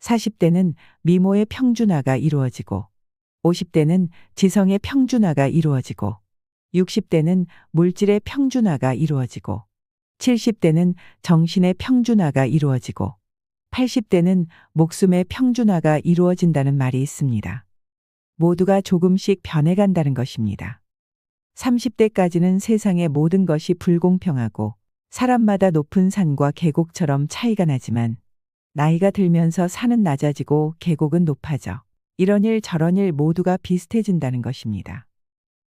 40대는 미모의 평준화가 이루어지고 50대는 지성의 평준화가 이루어지고 60대는 물질의 평준화가 이루어지고 70대는 정신의 평준화가 이루어지고 80대는 목숨의 평준화가 이루어진다는 말이 있습니다. 모두가 조금씩 변해간다는 것입니다. 30대까지는 세상의 모든 것이 불공평하고 사람마다 높은 산과 계곡처럼 차이가 나지만 나이가 들면서 산은 낮아지고 계곡은 높아져 이런 일 저런 일 모두가 비슷해진다는 것입니다.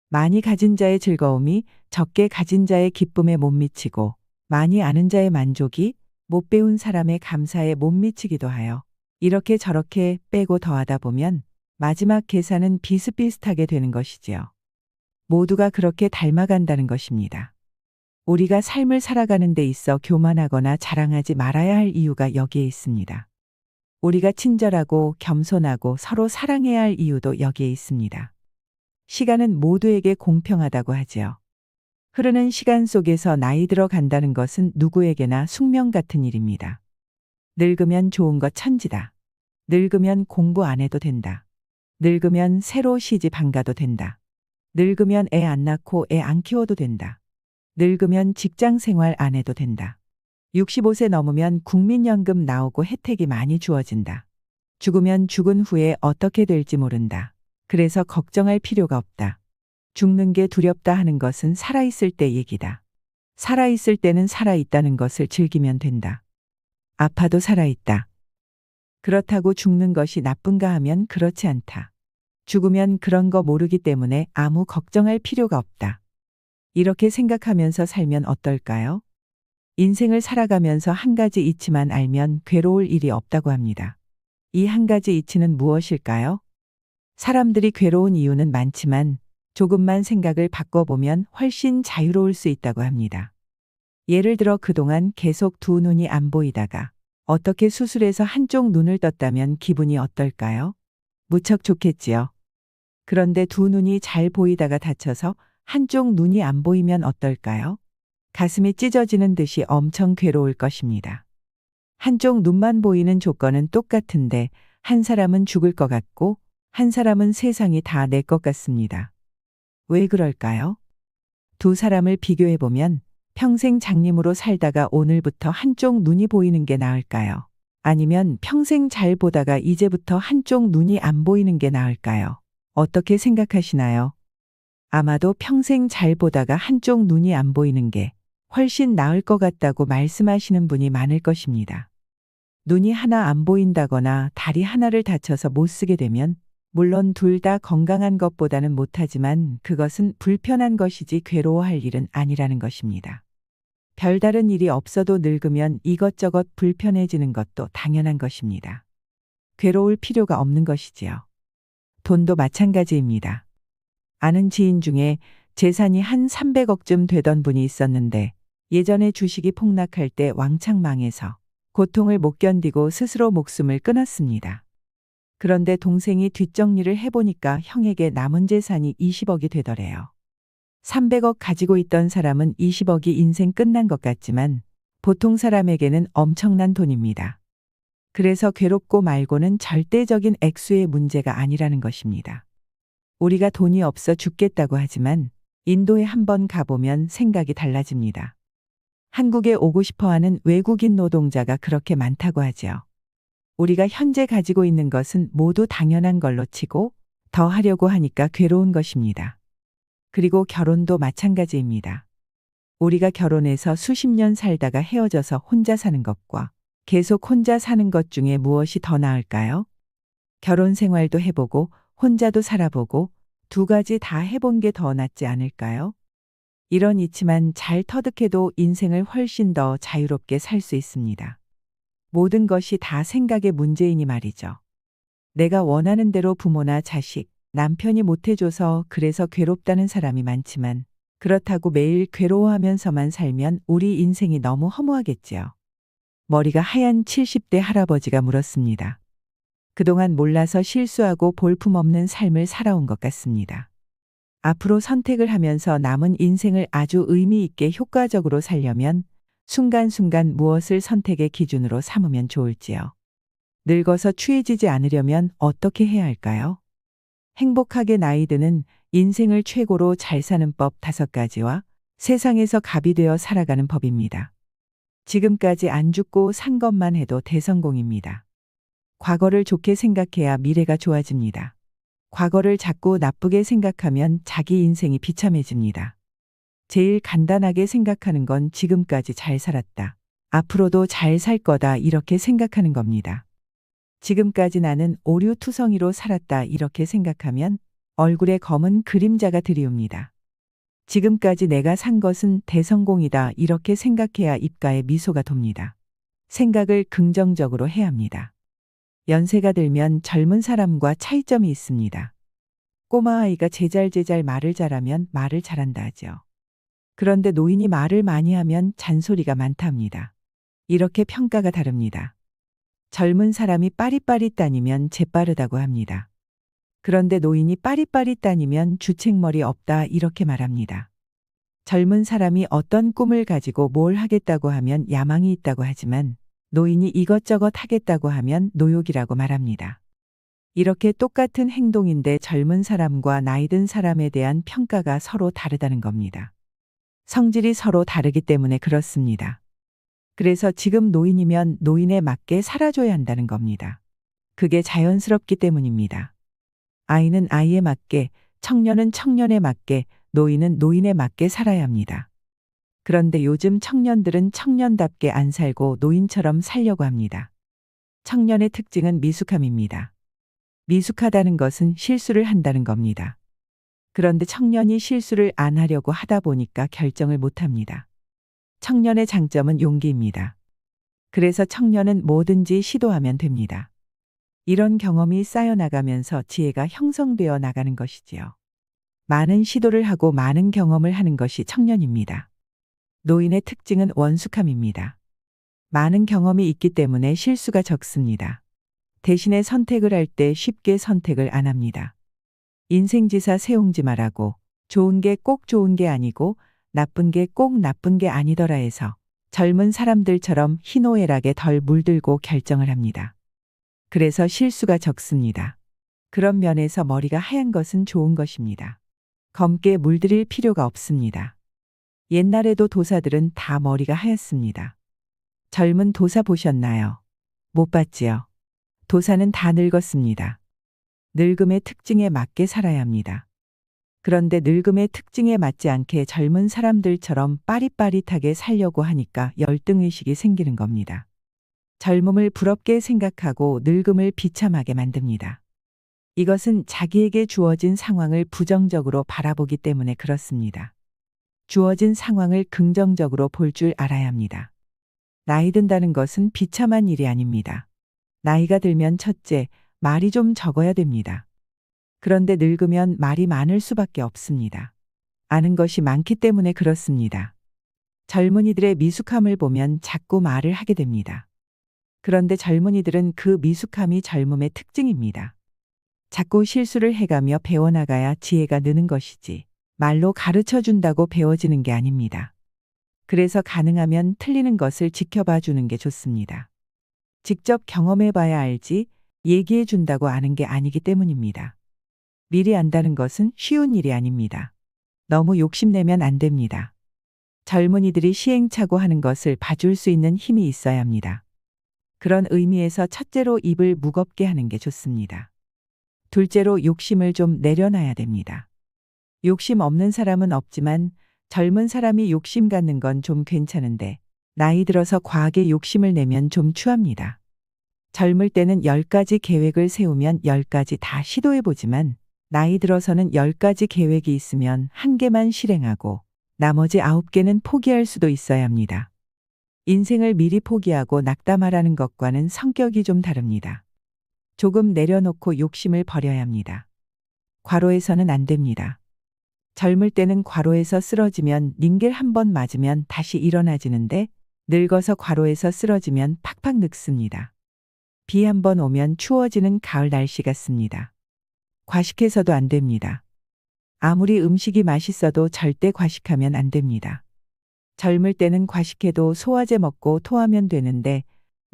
많이 가진 자의 즐거움이 적게 가진 자의 기쁨에 못 미치고 많이 아는 자의 만족이 못 배운 사람의 감사에 못 미치기도 하여 이렇게 저렇게 빼고 더하다 보면 마지막 계산은 비슷비슷하게 되는 것이지요. 모두가 그렇게 닮아간다는 것입니다. 우리가 삶을 살아가는 데 있어 교만하거나 자랑하지 말아야 할 이유가 여기에 있습니다. 우리가 친절하고 겸손하고 서로 사랑해야 할 이유도 여기에 있습니다. 시간은 모두에게 공평하다고 하지요. 흐르는 시간 속에서 나이 들어 간다는 것은 누구에게나 숙명 같은 일입니다. 늙으면 좋은 것 천지다. 늙으면 공부 안 해도 된다. 늙으면 새로 시집 안 가도 된다. 늙으면 애 안 낳고 애 안 키워도 된다. 늙으면 직장 생활 안 해도 된다. 65세 넘으면 국민연금 나오고 혜택이 많이 주어진다. 죽으면 죽은 후에 어떻게 될지 모른다. 그래서 걱정할 필요가 없다. 죽는 게 두렵다 하는 것은 살아있을 때 얘기다. 살아있을 때는 살아있다는 것을 즐기면 된다. 아파도 살아있다. 그렇다고 죽는 것이 나쁜가 하면 그렇지 않다. 죽으면 그런 거 모르기 때문에 아무 걱정할 필요가 없다. 이렇게 생각하면서 살면 어떨까요? 인생을 살아가면서 한 가지 이치만 알면 괴로울 일이 없다고 합니다. 이 한 가지 이치는 무엇일까요? 사람들이 괴로운 이유는 많지만 조금만 생각을 바꿔보면 훨씬 자유로울 수 있다고 합니다. 예를 들어 그동안 계속 두 눈이 안 보이다가 어떻게 수술해서 한쪽 눈을 떴다면 기분이 어떨까요? 무척 좋겠지요. 그런데 두 눈이 잘 보이다가 다쳐서 한쪽 눈이 안 보이면 어떨까요? 가슴이 찢어지는 듯이 엄청 괴로울 것입니다. 한쪽 눈만 보이는 조건은 똑같은데 한 사람은 죽을 것 같고 한 사람은 세상이 다 내 것 같습니다. 왜 그럴까요? 두 사람을 비교해 보면 평생 장님으로 살다가 오늘부터 한쪽 눈이 보이는 게 나을까요? 아니면 평생 잘 보다가 이제부터 한쪽 눈이 안 보이는 게 나을까요? 어떻게 생각하시나요? 아마도 평생 잘 보다가 한쪽 눈이 안 보이는 게 훨씬 나을 것 같다고 말씀하시는 분이 많을 것입니다. 눈이 하나 안 보인다거나 다리 하나를 다쳐서 못 쓰게 되면 물론 둘 다 건강한 것보다는 못하지만 그것은 불편한 것이지 괴로워할 일은 아니라는 것입니다. 별다른 일이 없어도 늙으면 이것저것 불편해지는 것도 당연한 것입니다. 괴로울 필요가 없는 것이지요. 돈도 마찬가지입니다. 아는 지인 중에 재산이 한 300억쯤 되던 분이 있었는데 예전에 주식이 폭락할 때 왕창 망해서 고통을 못 견디고 스스로 목숨을 끊었습니다. 그런데 동생이 뒷정리를 해보니까 형에게 남은 재산이 20억이 되더래요. 300억 가지고 있던 사람은 20억이 인생 끝난 것 같지만 보통 사람에게는 엄청난 돈입니다. 그래서 괴롭고 말고는 절대적인 액수의 문제가 아니라는 것입니다. 우리가 돈이 없어 죽겠다고 하지만 인도에 한번 가보면 생각이 달라집니다. 한국에 오고 싶어하는 외국인 노동자가 그렇게 많다고 하지요. 우리가 현재 가지고 있는 것은 모두 당연한 걸로 치고 더 하려고 하니까 괴로운 것입니다. 그리고 결혼도 마찬가지입니다. 우리가 결혼해서 수십 년 살다가 헤어져서 혼자 사는 것과 계속 혼자 사는 것 중에 무엇이 더 나을까요? 결혼 생활도 해보고 혼자도 살아보고 두 가지 다 해본 게 더 낫지 않을까요? 이런 이치만 잘 터득해도 인생을 훨씬 더 자유롭게 살 수 있습니다. 모든 것이 다 생각의 문제이니 말이죠. 내가 원하는 대로 부모나 자식, 남편이 못해줘서 그래서 괴롭다는 사람이 많지만 그렇다고 매일 괴로워하면서만 살면 우리 인생이 너무 허무하겠지요. 머리가 하얀 70대 할아버지가 물었습니다. 그동안 몰라서 실수하고 볼품없는 삶을 살아온 것 같습니다. 앞으로 선택을 하면서 남은 인생을 아주 의미 있게 효과적으로 살려면 순간순간 무엇을 선택의 기준으로 삼으면 좋을지요. 늙어서 취해지지 않으려면 어떻게 해야 할까요? 행복하게 나이 드는 인생을 최고로 잘 사는 법 5가지와 세상에서 갑이 되어 살아가는 법입니다. 지금까지 안 죽고 산 것만 해도 대성공입니다. 과거를 좋게 생각해야 미래가 좋아집니다. 과거를 자꾸 나쁘게 생각하면 자기 인생이 비참해집니다. 제일 간단하게 생각하는 건 지금까지 잘 살았다. 앞으로도 잘 살 거다 이렇게 생각하는 겁니다. 지금까지 나는 오류투성이로 살았다 이렇게 생각하면 얼굴에 검은 그림자가 드리웁니다. 지금까지 내가 산 것은 대성공이다 이렇게 생각해야 입가에 미소가 돕니다. 생각을 긍정적으로 해야 합니다. 연세가 들면 젊은 사람과 차이점이 있습니다. 꼬마아이가 제잘제잘 말을 잘하면 말을 잘한다 하죠. 그런데 노인이 말을 많이 하면 잔소리가 많다 합니다. 이렇게 평가가 다릅니다. 젊은 사람이 빠릿빠릿 다니면 재빠르다고 합니다. 그런데 노인이 빠릿빠릿 다니면 주책머리 없다 이렇게 말합니다. 젊은 사람이 어떤 꿈을 가지고 뭘 하겠다고 하면 야망이 있다고 하지만 노인이 이것저것 하겠다고 하면 노욕이라고 말합니다. 이렇게 똑같은 행동인데 젊은 사람과 나이 든 사람에 대한 평가가 서로 다르다는 겁니다. 성질이 서로 다르기 때문에 그렇습니다. 그래서 지금 노인이면 노인에 맞게 살아줘야 한다는 겁니다. 그게 자연스럽기 때문입니다. 아이는 아이에 맞게, 청년은 청년에 맞게, 노인은 노인에 맞게 살아야 합니다. 그런데 요즘 청년들은 청년답게 안 살고 노인처럼 살려고 합니다. 청년의 특징은 미숙함입니다. 미숙하다는 것은 실수를 한다는 겁니다. 그런데 청년이 실수를 안 하려고 하다 보니까 결정을 못 합니다. 청년의 장점은 용기입니다. 그래서 청년은 뭐든지 시도하면 됩니다. 이런 경험이 쌓여나가면서 지혜가 형성되어 나가는 것이지요. 많은 시도를 하고 많은 경험을 하는 것이 청년입니다. 노인의 특징은 원숙함입니다. 많은 경험이 있기 때문에 실수가 적습니다. 대신에 선택을 할 때 쉽게 선택을 안 합니다. 인생지사 세옹지 말라고 좋은 게 꼭 좋은 게 아니고 나쁜 게 꼭 나쁜 게 아니더라 해서 젊은 사람들처럼 희노애락에 덜 물들고 결정을 합니다. 그래서 실수가 적습니다. 그런 면에서 머리가 하얀 것은 좋은 것입니다. 검게 물들일 필요가 없습니다. 옛날에도 도사들은 다 머리가 하얗습니다. 젊은 도사 보셨나요? 못 봤지요. 도사는 다 늙었습니다. 늙음의 특징에 맞게 살아야 합니다. 그런데 늙음의 특징에 맞지 않게 젊은 사람들처럼 빠릿빠릿하게 살려고 하니까 열등의식이 생기는 겁니다. 젊음을 부럽게 생각하고 늙음을 비참하게 만듭니다. 이것은 자기에게 주어진 상황을 부정적으로 바라보기 때문에 그렇습니다. 주어진 상황을 긍정적으로 볼 줄 알아야 합니다. 나이 든다는 것은 비참한 일이 아닙니다. 나이가 들면 첫째, 말이 좀 적어야 됩니다. 그런데 늙으면 말이 많을 수밖에 없습니다. 아는 것이 많기 때문에 그렇습니다. 젊은이들의 미숙함을 보면 자꾸 말을 하게 됩니다. 그런데 젊은이들은 그 미숙함이 젊음의 특징입니다. 자꾸 실수를 해가며 배워나가야 지혜가 느는 것이지 말로 가르쳐 준다고 배워지는 게 아닙니다. 그래서 가능하면 틀리는 것을 지켜봐 주는 게 좋습니다. 직접 경험해 봐야 알지 얘기해 준다고 아는 게 아니기 때문입니다. 미리 안다는 것은 쉬운 일이 아닙니다. 너무 욕심내면 안 됩니다. 젊은이들이 시행착오 하는 것을 봐줄 수 있는 힘이 있어야 합니다. 그런 의미에서 첫째로 입을 무겁게 하는 게 좋습니다. 둘째로 욕심을 좀 내려놔야 됩니다. 욕심 없는 사람은 없지만 젊은 사람이 욕심 갖는 건 좀 괜찮은데 나이 들어서 과하게 욕심을 내면 좀 추합니다. 젊을 때는 10가지 계획을 세우면 10가지 다 시도해보지만 나이 들어서는 10가지 계획이 있으면 1개만 실행하고 나머지 9개는 포기할 수도 있어야 합니다. 인생을 미리 포기하고 낙담하라는 것과는 성격이 좀 다릅니다. 조금 내려놓고 욕심을 버려야 합니다. 과로해서는 안 됩니다. 젊을 때는 과로해서 쓰러지면 링겔 한 번 맞으면 다시 일어나지는데 늙어서 과로해서 쓰러지면 팍팍 늙습니다. 비 한 번 오면 추워지는 가을 날씨 같습니다. 과식해서도 안 됩니다. 아무리 음식이 맛있어도 절대 과식하면 안 됩니다. 젊을 때는 과식해도 소화제 먹고 토하면 되는데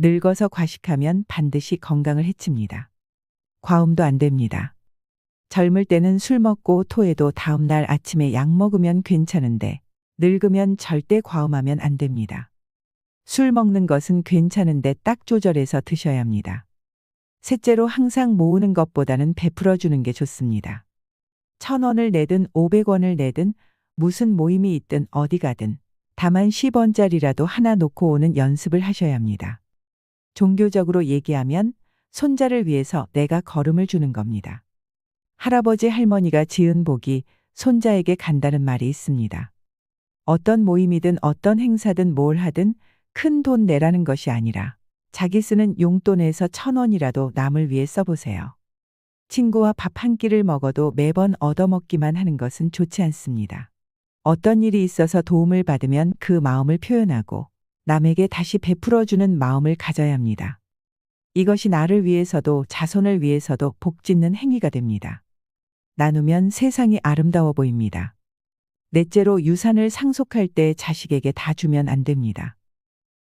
늙어서 과식하면 반드시 건강을 해칩니다. 과음도 안 됩니다. 젊을 때는 술 먹고 토해도 다음날 아침에 약 먹으면 괜찮은데 늙으면 절대 과음하면 안 됩니다. 술 먹는 것은 괜찮은데 딱 조절해서 드셔야 합니다. 셋째로 항상 모으는 것보다는 베풀어 주는 게 좋습니다. 1,000원을 내든 500원을 내든 무슨 모임이 있든 어디 가든 다만 10원짜리라도 하나 놓고 오는 연습을 하셔야 합니다. 종교적으로 얘기하면 손자를 위해서 내가 걸음을 주는 겁니다. 할아버지 할머니가 지은 복이 손자에게 간다는 말이 있습니다. 어떤 모임이든 어떤 행사든 뭘 하든 큰 돈 내라는 것이 아니라 자기 쓰는 용돈에서 1,000원이라도 남을 위해 써보세요. 친구와 밥 한 끼를 먹어도 매번 얻어먹기만 하는 것은 좋지 않습니다. 어떤 일이 있어서 도움을 받으면 그 마음을 표현하고 남에게 다시 베풀어주는 마음을 가져야 합니다. 이것이 나를 위해서도 자손을 위해서도 복짓는 행위가 됩니다. 나누면 세상이 아름다워 보입니다. 넷째로 유산을 상속할 때 자식에게 다 주면 안 됩니다.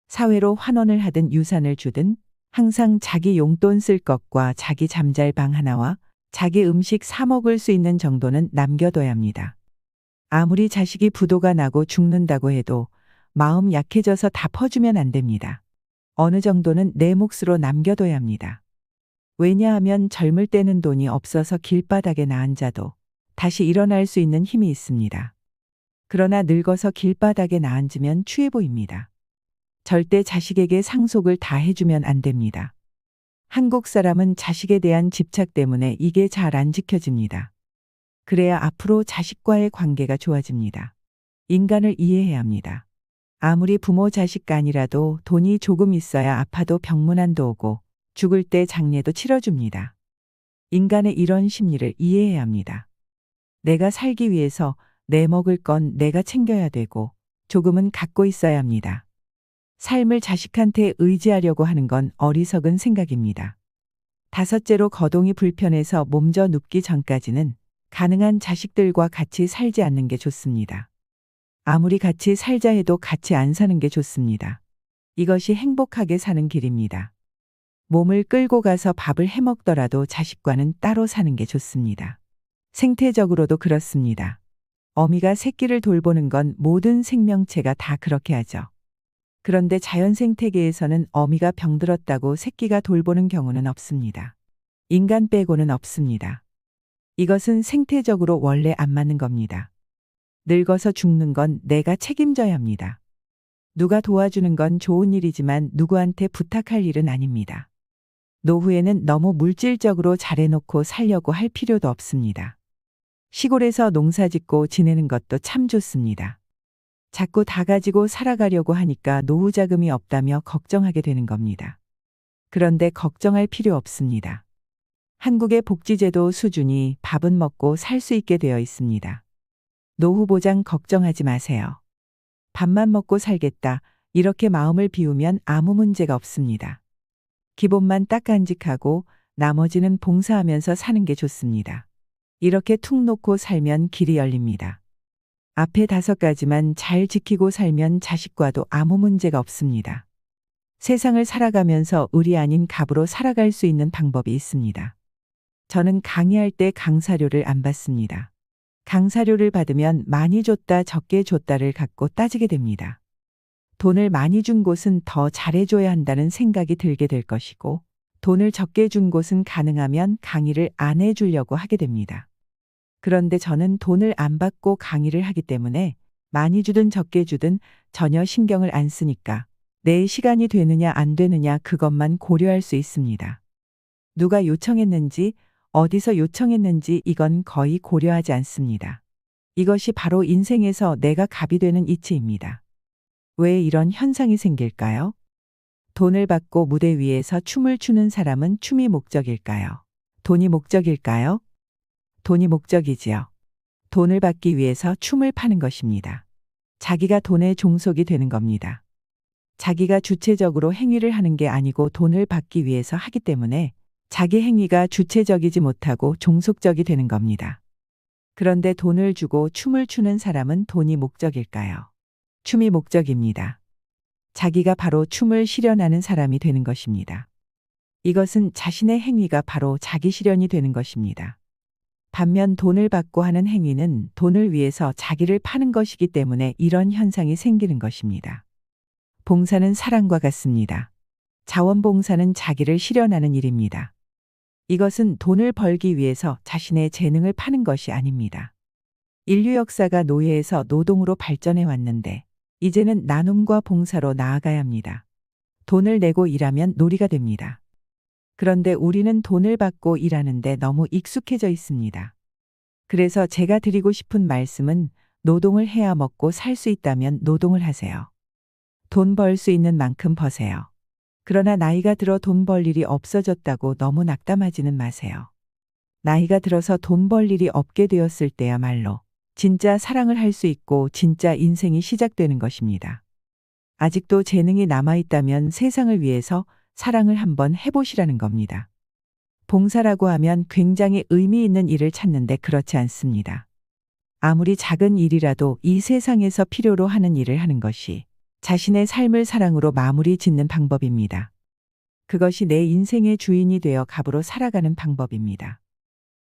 사회로 환원을 하든 유산을 주든 항상 자기 용돈 쓸 것과 자기 잠잘 방 하나와 자기 음식 사 먹을 수 있는 정도는 남겨둬야 합니다. 아무리 자식이 부도가 나고 죽는다고 해도 마음 약해져서 다 퍼주면 안 됩니다. 어느 정도는 내 몫으로 남겨둬야 합니다. 왜냐하면 젊을 때는 돈이 없어서 길바닥에 나앉아도 다시 일어날 수 있는 힘이 있습니다. 그러나 늙어서 길바닥에 나앉으면 추해 보입니다. 절대 자식에게 상속을 다 해주면 안 됩니다. 한국 사람은 자식에 대한 집착 때문에 이게 잘 안 지켜집니다. 그래야 앞으로 자식과의 관계가 좋아집니다. 인간을 이해해야 합니다. 아무리 부모 자식 간이라도 돈이 조금 있어야 아파도 병문안도 오고 죽을 때 장례도 치러줍니다. 인간의 이런 심리를 이해해야 합니다. 내가 살기 위해서 내 먹을 건 내가 챙겨야 되고 조금은 갖고 있어야 합니다. 삶을 자식한테 의지하려고 하는 건 어리석은 생각입니다. 다섯째로 거동이 불편해서 몸져 눕기 전까지는 가능한 자식들과 같이 살지 않는 게 좋습니다. 아무리 같이 살자 해도 같이 안 사는 게 좋습니다. 이것이 행복하게 사는 길입니다. 몸을 끌고 가서 밥을 해 먹더라도 자식과는 따로 사는 게 좋습니다. 생태적으로도 그렇습니다. 어미가 새끼를 돌보는 건 모든 생명체가 다 그렇게 하죠. 그런데 자연 생태계에서는 어미가 병들었다고 새끼가 돌보는 경우는 없습니다. 인간 빼고는 없습니다. 이것은 생태적으로 원래 안 맞는 겁니다. 늙어서 죽는 건 내가 책임져야 합니다. 누가 도와주는 건 좋은 일이지만 누구한테 부탁할 일은 아닙니다. 노후에는 너무 물질적으로 잘해놓고 살려고 할 필요도 없습니다. 시골에서 농사 짓고 지내는 것도 참 좋습니다. 자꾸 다 가지고 살아가려고 하니까 노후 자금이 없다며 걱정하게 되는 겁니다. 그런데 걱정할 필요 없습니다. 한국의 복지제도 수준이 밥은 먹고 살 수 있게 되어 있습니다. 노후 보장 걱정하지 마세요. 밥만 먹고 살겠다 이렇게 마음을 비우면 아무 문제가 없습니다. 기본만 딱 간직하고 나머지는 봉사하면서 사는 게 좋습니다. 이렇게 툭 놓고 살면 길이 열립니다. 앞에 5가지만 잘 지키고 살면 자식과도 아무 문제가 없습니다. 세상을 살아가면서 을이 아닌 갑으로 살아갈 수 있는 방법이 있습니다. 저는 강의할 때 강사료를 안 받습니다. 강사료를 받으면 많이 줬다 적게 줬다를 갖고 따지게 됩니다. 돈을 많이 준 곳은 더 잘해줘야 한다는 생각이 들게 될 것이고 돈을 적게 준 곳은 가능하면 강의를 안 해주려고 하게 됩니다. 그런데 저는 돈을 안 받고 강의를 하기 때문에 많이 주든 적게 주든 전혀 신경을 안 쓰니까 내 시간이 되느냐 안 되느냐 그것만 고려할 수 있습니다. 누가 요청했는지 어디서 요청했는지 이건 거의 고려하지 않습니다. 이것이 바로 인생에서 내가 갑이 되는 이치입니다. 왜 이런 현상이 생길까요? 돈을 받고 무대 위에서 춤을 추는 사람은 춤이 목적일까요? 돈이 목적일까요? 돈이 목적이지요. 돈을 받기 위해서 춤을 파는 것입니다. 자기가 돈의 종속이 되는 겁니다. 자기가 주체적으로 행위를 하는 게 아니고 돈을 받기 위해서 하기 때문에 자기 행위가 주체적이지 못하고 종속적이 되는 겁니다. 그런데 돈을 주고 춤을 추는 사람은 돈이 목적일까요? 춤이 목적입니다. 자기가 바로 춤을 실현하는 사람이 되는 것입니다. 이것은 자신의 행위가 바로 자기 실현이 되는 것입니다. 반면 돈을 받고 하는 행위는 돈을 위해서 자기를 파는 것이기 때문에 이런 현상이 생기는 것입니다. 봉사는 사랑과 같습니다. 자원봉사는 자기를 실현하는 일입니다. 이것은 돈을 벌기 위해서 자신의 재능을 파는 것이 아닙니다. 인류 역사가 노예에서 노동으로 발전해 왔는데 이제는 나눔과 봉사로 나아가야 합니다. 돈을 내고 일하면 놀이가 됩니다. 그런데 우리는 돈을 받고 일하는데 너무 익숙해져 있습니다. 그래서 제가 드리고 싶은 말씀은 노동을 해야 먹고 살 수 있다면 노동을 하세요. 돈 벌 수 있는 만큼 버세요. 그러나 나이가 들어 돈 벌 일이 없어졌다고 너무 낙담하지는 마세요. 나이가 들어서 돈 벌 일이 없게 되었을 때야말로 진짜 사랑을 할 수 있고 진짜 인생이 시작되는 것입니다. 아직도 재능이 남아있다면 세상을 위해서 사랑을 한번 해보시라는 겁니다. 봉사라고 하면 굉장히 의미 있는 일을 찾는데 그렇지 않습니다. 아무리 작은 일이라도 이 세상에서 필요로 하는 일을 하는 것이 자신의 삶을 사랑으로 마무리 짓는 방법입니다. 그것이 내 인생의 주인이 되어 갑으로 살아가는 방법입니다.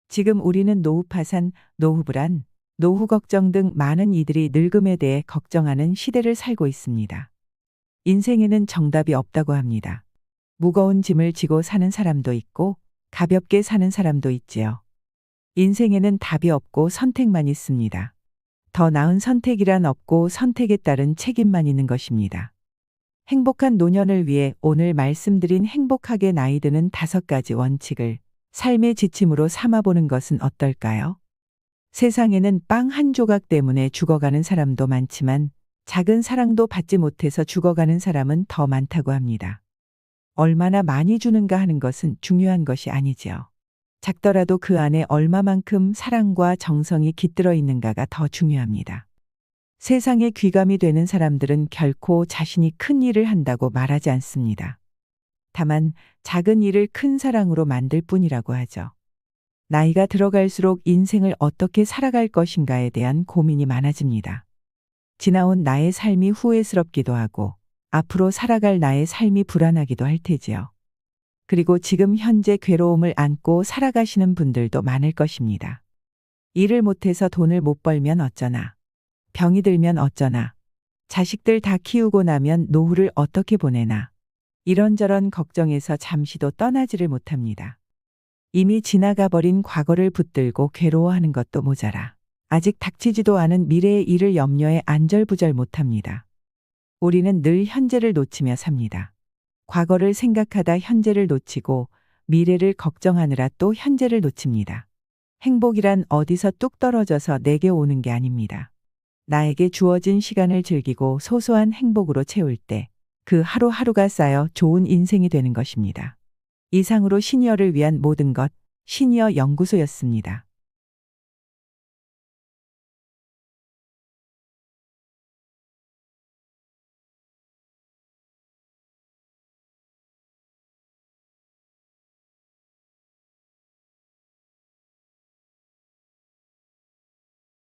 지금 우리는 노후 파산, 노후 불안, 노후 걱정 등 많은 이들이 늙음에 대해 걱정하는 시대를 살고 있습니다. 인생에는 정답이 없다고 합니다. 무거운 짐을 지고 사는 사람도 있고 가볍게 사는 사람도 있지요. 인생에는 답이 없고 선택만 있습니다. 더 나은 선택이란 없고 선택에 따른 책임만 있는 것입니다. 행복한 노년을 위해 오늘 말씀드린 행복하게 나이 드는 5가지 원칙을 삶의 지침으로 삼아보는 것은 어떨까요? 세상에는 빵 한 조각 때문에 죽어가는 사람도 많지만 작은 사랑도 받지 못해서 죽어가는 사람은 더 많다고 합니다. 얼마나 많이 주는가 하는 것은 중요한 것이 아니지요. 작더라도 그 안에 얼마만큼 사랑과 정성이 깃들어 있는가가 더 중요합니다. 세상에 귀감이 되는 사람들은 결코 자신이 큰 일을 한다고 말하지 않습니다. 다만 작은 일을 큰 사랑으로 만들 뿐이라고 하죠. 나이가 들어갈수록 인생을 어떻게 살아갈 것인가에 대한 고민이 많아집니다. 지나온 나의 삶이 후회스럽기도 하고 앞으로 살아갈 나의 삶이 불안하기도 할 테지요. 그리고 지금 현재 괴로움을 안고 살아가시는 분들도 많을 것입니다. 일을 못해서 돈을 못 벌면 어쩌나. 병이 들면 어쩌나. 자식들 다 키우고 나면 노후를 어떻게 보내나. 이런저런 걱정에서 잠시도 떠나지를 못합니다. 이미 지나가 버린 과거를 붙들고 괴로워하는 것도 모자라 아직 닥치지도 않은 미래의 일을 염려해 안절부절 못합니다. 우리는 늘 현재를 놓치며 삽니다. 과거를 생각하다 현재를 놓치고 미래를 걱정하느라 또 현재를 놓칩니다. 행복이란 어디서 뚝 떨어져서 내게 오는 게 아닙니다. 나에게 주어진 시간을 즐기고 소소한 행복으로 채울 때 그 하루하루가 쌓여 좋은 인생이 되는 것입니다. 이상으로 시니어를 위한 모든 것, 시니어 연구소였습니다.